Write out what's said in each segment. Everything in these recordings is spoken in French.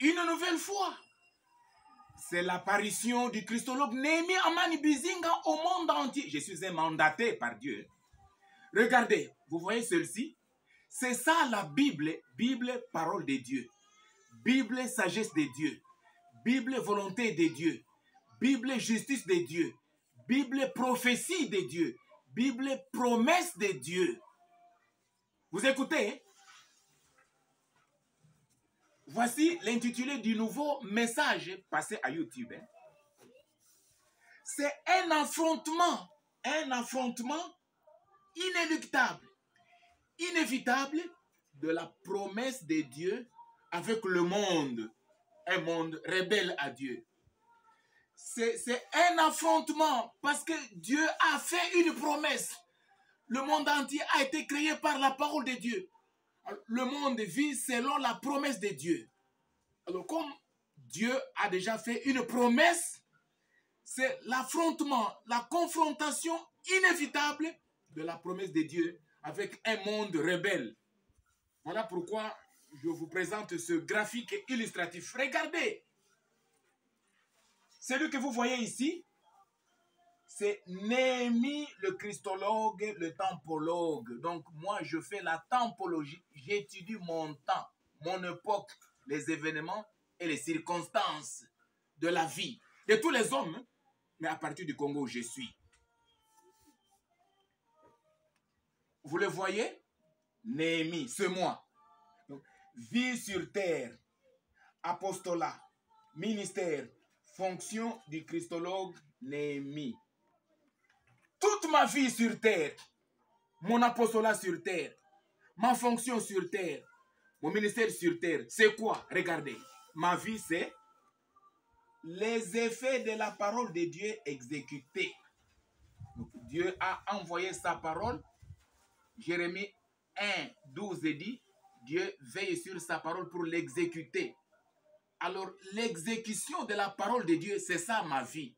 une nouvelle fois. C'est l'apparition du christologue Néhémie Amani Bizinga au monde entier. Je suis un mandaté par Dieu. Regardez, vous voyez celle-ci? C'est ça la Bible. Bible, parole de Dieu. Bible, sagesse de Dieu. Bible, volonté de Dieu. Bible, justice de Dieu. Bible, prophétie de Dieu. Bible, promesse de Dieu. Vous écoutez? Hein? Voici l'intitulé du nouveau message passé à YouTube. Hein? C'est un affrontement inéluctable, inévitable de la promesse de Dieu avec le monde, un monde rebelle à Dieu. C'est un affrontement parce que Dieu a fait une promesse. Le monde entier a été créé par la parole de Dieu. Le monde vit selon la promesse de Dieu. Alors comme Dieu a déjà fait une promesse, c'est l'affrontement, la confrontation inévitable de la promesse de Dieu avec un monde rebelle. Voilà pourquoi je vous présente ce graphique illustratif. Regardez, celui que vous voyez ici, c'est Néhémie le christologue, le tempologue. Donc moi je fais la tempologie, j'étudie mon temps, mon époque, les événements et les circonstances de la vie de tous les hommes, mais à partir du Congo où je suis. Vous le voyez? Néhémie, c'est moi. Donc, vie sur terre, apostolat, ministère, fonction du christologue Néhémie. Toute ma vie sur terre, mon apostolat sur terre, ma fonction sur terre, mon ministère sur terre, c'est quoi? Regardez, ma vie c'est les effets de la parole de Dieu exécutés. Donc, Dieu a envoyé sa parole. Jérémie 1, 12 dit, Dieu veille sur sa parole pour l'exécuter. Alors, l'exécution de la parole de Dieu, c'est ça ma vie.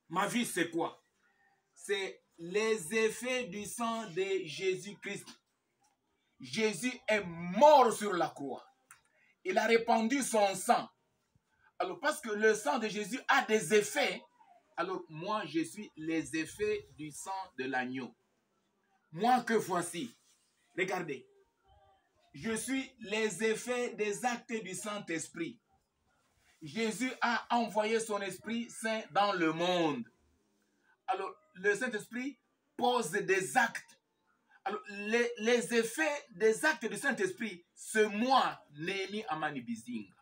Ma vie, c'est quoi? C'est les effets du sang de Jésus-Christ. Jésus est mort sur la croix. Il a répandu son sang. Alors, parce que le sang de Jésus a des effets, alors moi, je suis les effets du sang de l'agneau. Moi que voici, regardez, je suis les effets des actes du Saint-Esprit. Jésus a envoyé son Esprit Saint dans le monde. Alors, le Saint-Esprit pose des actes. Alors, les effets des actes du Saint-Esprit, c'est moi, Néhémie Amani Bizinga.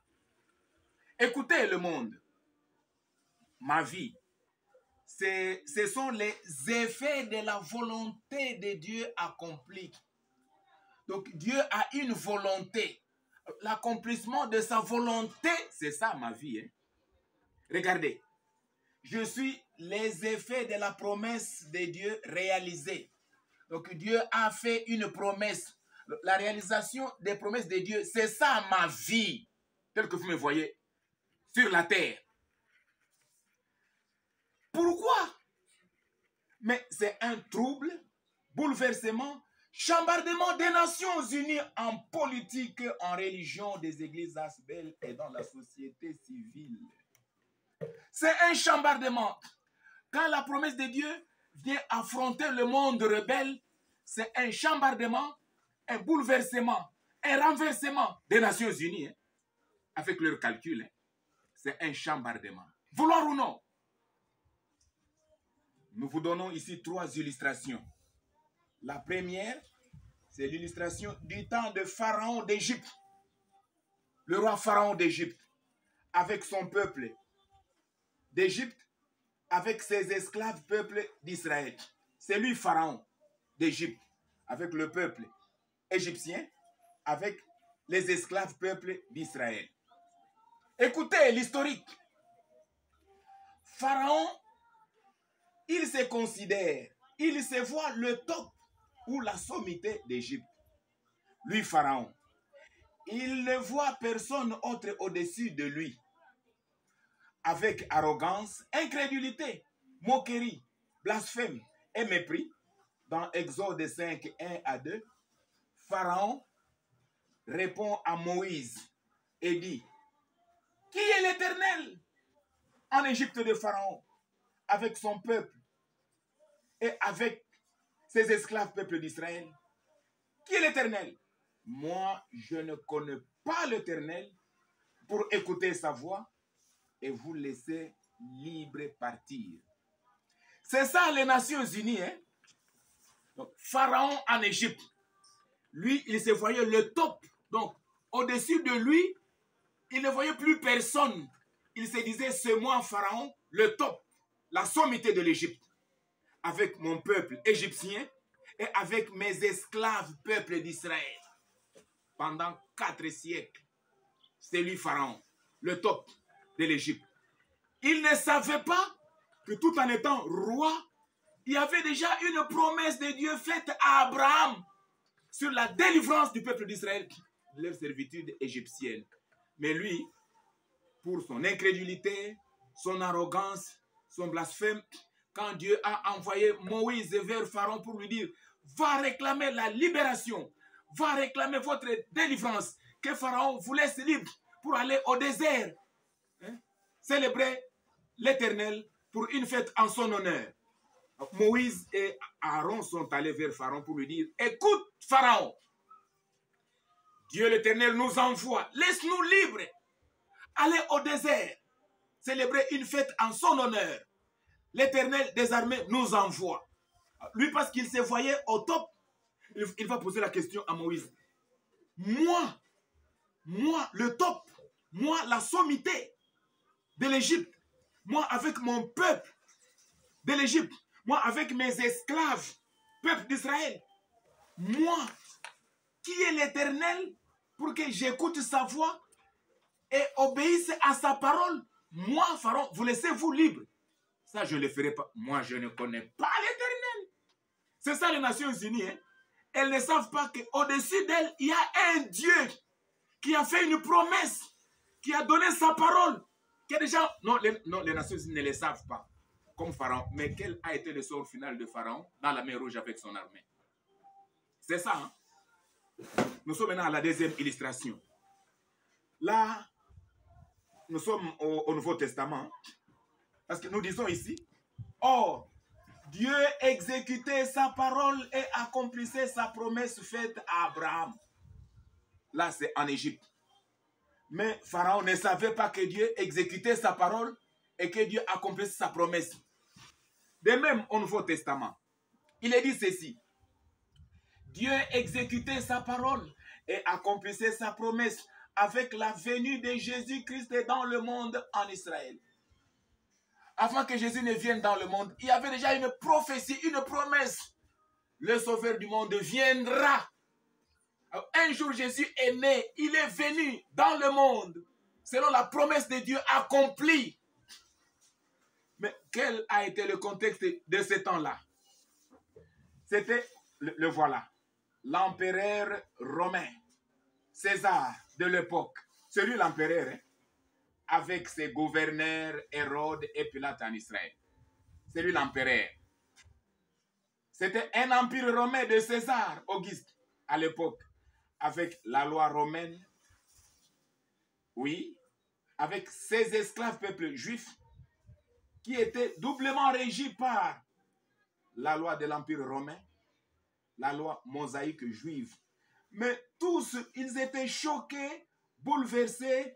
Écoutez le monde, ma vie. Ce sont les effets de la volonté de Dieu accomplie. Donc Dieu a une volonté. L'accomplissement de sa volonté, c'est ça ma vie. Hein? Regardez, je suis les effets de la promesse de Dieu réalisée. Donc Dieu a fait une promesse. La réalisation des promesses de Dieu, c'est ça ma vie, telle que vous me voyez sur la terre. Pourquoi? Mais c'est un trouble, bouleversement, chambardement des Nations Unies en politique, en religion, des églises asbelles et dans la société civile. C'est un chambardement. Quand la promesse de Dieu vient affronter le monde rebelle, c'est un chambardement, un bouleversement, un renversement des Nations Unies, hein, avec leurs calculs. Hein. C'est un chambardement. Vouloir ou non? Nous vous donnons ici 3 illustrations. La première, c'est l'illustration du temps de Pharaon d'Égypte. Le roi Pharaon d'Égypte, avec son peuple d'Égypte, avec ses esclaves peuple d'Israël. C'est lui Pharaon d'Égypte, avec le peuple égyptien, avec les esclaves peuple d'Israël. Écoutez l'historique. Pharaon, il se considère, il se voit le top ou la sommité d'Égypte. Lui, Pharaon, il ne voit personne autre au-dessus de lui. Avec arrogance, incrédulité, moquerie, blasphème et mépris, dans Exode 5, 1 à 2, Pharaon répond à Moïse, et dit, qui est l'Éternel en Égypte de Pharaon, avec son peuple et avec ses esclaves peuple d'Israël? Qui est l'Éternel? Moi, je ne connais pas l'Éternel pour écouter sa voix et vous laisser libre partir. C'est ça les Nations Unies. Hein? Donc, Pharaon en Égypte, lui, il se voyait le top. Donc, au-dessus de lui, il ne voyait plus personne. Il se disait, c'est moi, Pharaon, le top, la sommité de l'Égypte, avec mon peuple égyptien et avec mes esclaves, peuple d'Israël. Pendant 4 siècles, c'est lui, Pharaon, le top de l'Égypte. Il ne savait pas que tout en étant roi, il y avait déjà une promesse de Dieu faite à Abraham sur la délivrance du peuple d'Israël de leur servitude égyptienne. Mais lui, pour son incrédulité, son arrogance, son blasphème, quand Dieu a envoyé Moïse vers Pharaon pour lui dire, va réclamer la libération, va réclamer votre délivrance, que Pharaon vous laisse libre pour aller au désert, hein, célébrer l'Éternel pour une fête en son honneur. Moïse et Aaron sont allés vers Pharaon pour lui dire, écoute Pharaon, Dieu l'Éternel nous envoie, laisse-nous libres, aller au désert, célébrer une fête en son honneur. L'Éternel des armées nous envoie. Lui, parce qu'il se voyait au top, il va poser la question à Moïse. Moi, le top, moi, la sommité de l'Égypte, moi, avec mon peuple de l'Égypte, moi, avec mes esclaves, peuple d'Israël, moi, qui est l'Éternel pour que j'écoute sa voix et obéisse à sa parole? Moi, Pharaon, vous laissez-vous libre? Ça, je ne le ferai pas. Moi, je ne connais pas l'Éternel. C'est ça les Nations Unies. Hein? Elles ne savent pas qu'au-dessus d'elles, il y a un Dieu qui a fait une promesse, qui a donné sa parole. Qui a déjà... Non, les Nations Unies ne le savent pas, comme Pharaon. Mais quel a été le sort final de Pharaon dans la mer Rouge avec son armée? C'est ça. Hein? Nous sommes maintenant à la deuxième illustration. Là, nous sommes au Nouveau Testament. Parce que nous disons ici, or, Dieu exécutait sa parole et accomplissait sa promesse faite à Abraham. Là, c'est en Égypte. Mais Pharaon ne savait pas que Dieu exécutait sa parole et que Dieu accomplissait sa promesse. De même, au Nouveau Testament, il est dit ceci. Dieu exécutait sa parole et accomplissait sa promesse avec la venue de Jésus-Christ dans le monde en Israël. Avant que Jésus ne vienne dans le monde, il y avait déjà une prophétie, une promesse. Le Sauveur du monde viendra. Alors, un jour, Jésus est né, il est venu dans le monde, selon la promesse de Dieu accomplie. Mais quel a été le contexte de ce temps-là? C'était, le voilà, l'empereur romain, César de l'époque. C'est lui l'empereur, hein? Avec ses gouverneurs, Hérode et Pilate en Israël. C'est lui l'empereur. C'était un empire romain de César, Auguste, à l'époque, avec la loi romaine, oui, avec ses esclaves peuples juifs, qui étaient doublement régis par la loi de l'empire romain, la loi mosaïque juive. Mais tous, ils étaient choqués, bouleversés,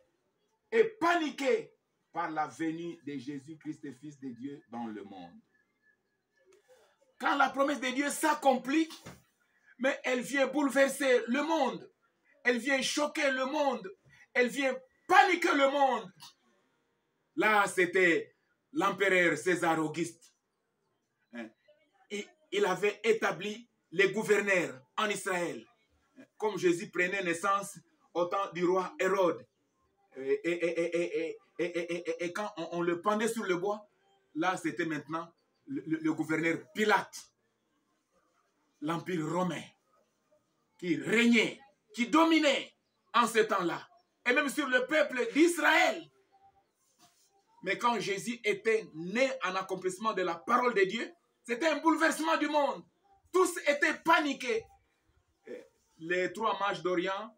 et paniqué par la venue de Jésus-Christ, Fils de Dieu, dans le monde. Quand la promesse de Dieu s'accomplit, mais elle vient bouleverser le monde, elle vient choquer le monde, elle vient paniquer le monde. Là, c'était l'empereur César Auguste. Et il avait établi les gouverneurs en Israël. Comme Jésus prenait naissance au temps du roi Hérode. Et quand on le pendait sur le bois, là c'était maintenant le gouverneur Pilate, l'empire romain, qui régnait, qui dominait en ce temps-là, et même sur le peuple d'Israël. Mais quand Jésus était né en accomplissement de la parole de Dieu, c'était un bouleversement du monde. Tous étaient paniqués. Les 3 mages d'Orient,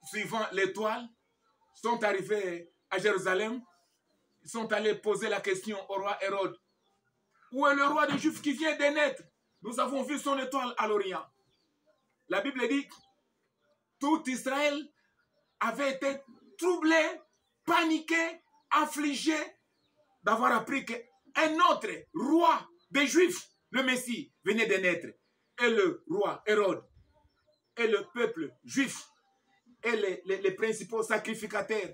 suivant l'étoile, sont arrivés à Jérusalem. Ils sont allés poser la question au roi Hérode. Où est le roi des Juifs qui vient de naître? Nous avons vu son étoile à l'Orient. La Bible dit, tout Israël avait été troublé, paniqué, affligé d'avoir appris qu'un autre roi des Juifs, le Messie, venait de naître. Et le roi Hérode et le peuple juif et les principaux sacrificateurs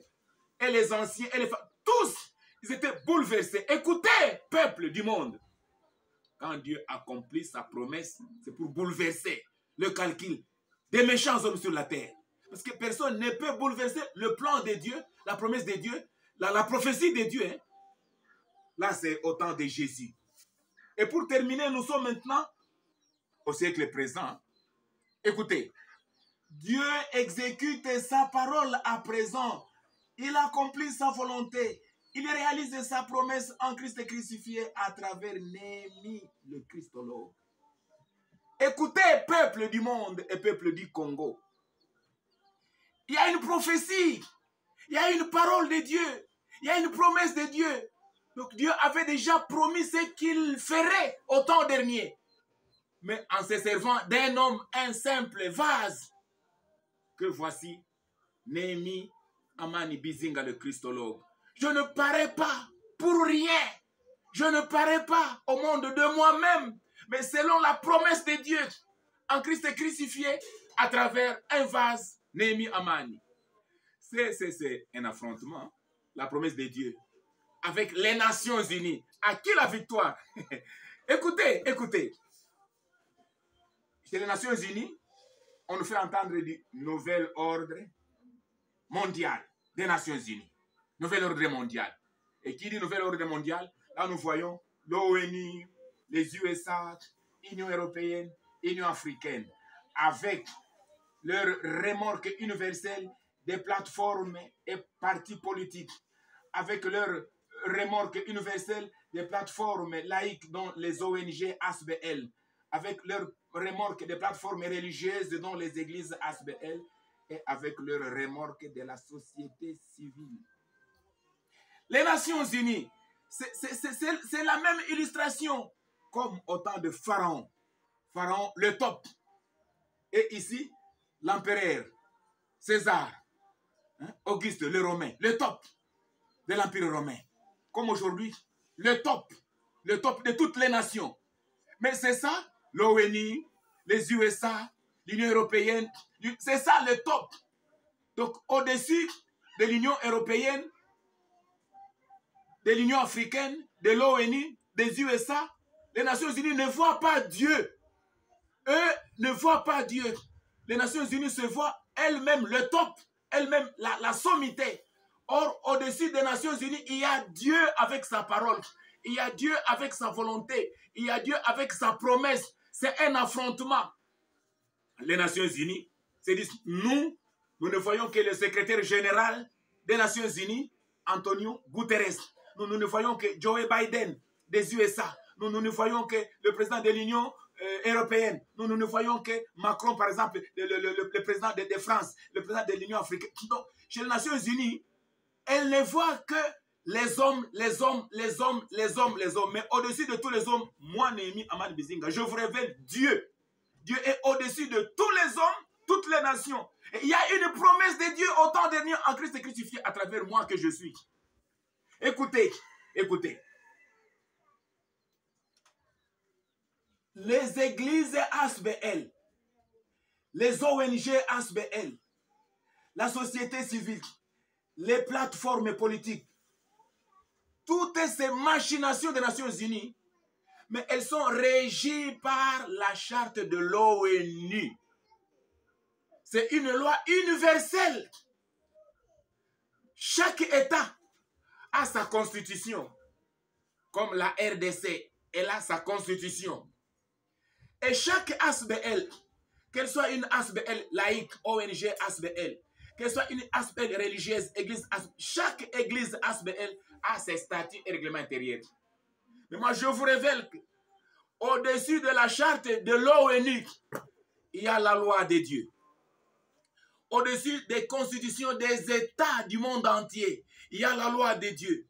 et les anciens et les femmes, tous, ils étaient bouleversés. Écoutez, peuple du monde. Quand Dieu accomplit sa promesse, c'est pour bouleverser le calcul des méchants hommes sur la terre. Parce que personne ne peut bouleverser le plan de Dieu, la promesse de Dieu, la prophétie de Dieu. Hein. Là, c'est au temps de Jésus. Et pour terminer, nous sommes maintenant au siècle présent. Écoutez, Dieu exécute sa parole à présent. Il accomplit sa volonté. Il réalise sa promesse en Christ crucifié à travers Néhémie, le Christologue. Écoutez, peuple du monde et peuple du Congo. Il y a une prophétie. Il y a une parole de Dieu. Il y a une promesse de Dieu. Donc Dieu avait déjà promis ce qu'il ferait au temps dernier. Mais en se servant d'un homme, un simple vase, que voici Néhémie Amani Bizinga, le Christologue. Je ne parais pas pour rien. Je ne parais pas au monde de moi-même, mais selon la promesse de Dieu en Christ crucifié à travers un vase, Néhémie Amani. C'est un affrontement, la promesse de Dieu avec les Nations Unies. À qui la victoire? Écoutez, écoutez. Chez les Nations Unies, on nous fait entendre du nouvel ordre mondial des Nations Unies. Nouvel ordre mondial. Et qui dit nouvel ordre mondial? Là, nous voyons l'ONU, les USA, Union européenne, Union africaine, avec leur remorque universelle des plateformes et partis politiques, avec leur remorque universelle des plateformes laïques dont les ONG ASBL, avec leur remorque des plateformes religieuses dont les églises ASBL, et avec leur remorque de la société civile. Les Nations Unies, c'est la même illustration comme au temps de Pharaon. Pharaon, le top. Et ici, l'empereur César, hein, Auguste, le Romain, le top de l'Empire romain. Comme aujourd'hui, le top de toutes les nations. Mais c'est ça, l'ONU, les USA, l'Union européenne, c'est ça le top. Donc, au-dessus de l'Union européenne, de l'Union africaine, de l'ONU, des USA, les Nations Unies ne voient pas Dieu. Eux ne voient pas Dieu. Les Nations Unies se voient elles-mêmes le top, elles-mêmes la sommité. Or, au-dessus des Nations Unies, il y a Dieu avec sa parole. Il y a Dieu avec sa volonté. Il y a Dieu avec sa promesse. C'est un affrontement. Les Nations Unies se disent, nous ne voyons que le secrétaire général des Nations Unies, Antonio Guterres. Nous ne voyons que Joe Biden des USA. Nous ne voyons que le président de l'Union européenne. Nous ne voyons que Macron, par exemple, le président de France, le président de l'Union africaine. Donc, chez les Nations Unies, elles ne voient que les hommes. Mais au-dessus de tous les hommes, moi, Néhémie Amani Bizinga, je vous révèle Dieu. Dieu est au-dessus de tous les hommes, toutes les nations. Et il y a une promesse de Dieu au temps dernier en Christ crucifié à travers moi que je suis. Écoutez, écoutez. Les églises ASBL, les ONG ASBL, la société civile, les plateformes politiques, toutes ces machinations des Nations Unies, mais elles sont régies par la charte de l'ONU. C'est une loi universelle. Chaque État a sa constitution, comme la RDC, elle a sa constitution. Et chaque ASBL, qu'elle soit une ASBL laïque, ONG ASBL, qu'elle soit une ASBL religieuse, église ASBL, chaque église ASBL a ses statuts et règlements intérieurs. Mais moi, je vous révèle qu'au-dessus de la charte de l'ONU, il y a la loi de Dieu. Au-dessus des constitutions des États du monde entier, il y a la loi de Dieu.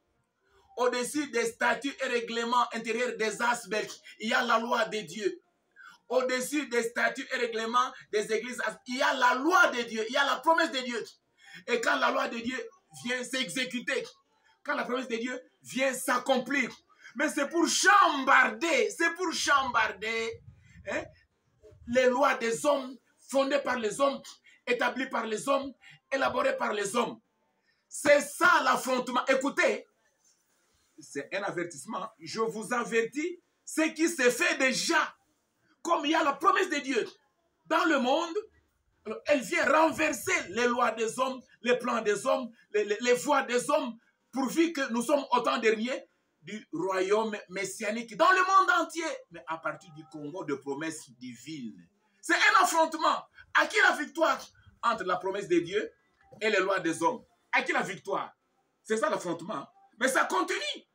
Au-dessus des statuts et règlements intérieurs des assemblées, il y a la loi de Dieu. Au-dessus des statuts et règlements des églises, il y a la loi de Dieu, il y a la promesse de Dieu. Et quand la loi de Dieu vient s'exécuter, quand la promesse de Dieu vient s'accomplir, mais c'est pour chambarder, hein, les lois des hommes, fondées par les hommes, établies par les hommes, élaborées par les hommes. C'est ça l'affrontement. Écoutez, c'est un avertissement. Je vous avertis, ce qui s'est fait déjà. Comme il y a la promesse de Dieu dans le monde, alors elle vient renverser les lois des hommes, les plans des hommes, les voies des hommes, pourvu que nous sommes autant derniers du royaume messianique dans le monde entier, mais à partir du Congo de promesses divines. C'est un affrontement. À qui la victoire entre la promesse de Dieu et les lois des hommes? À qui la victoire? C'est ça l'affrontement. Mais ça continue.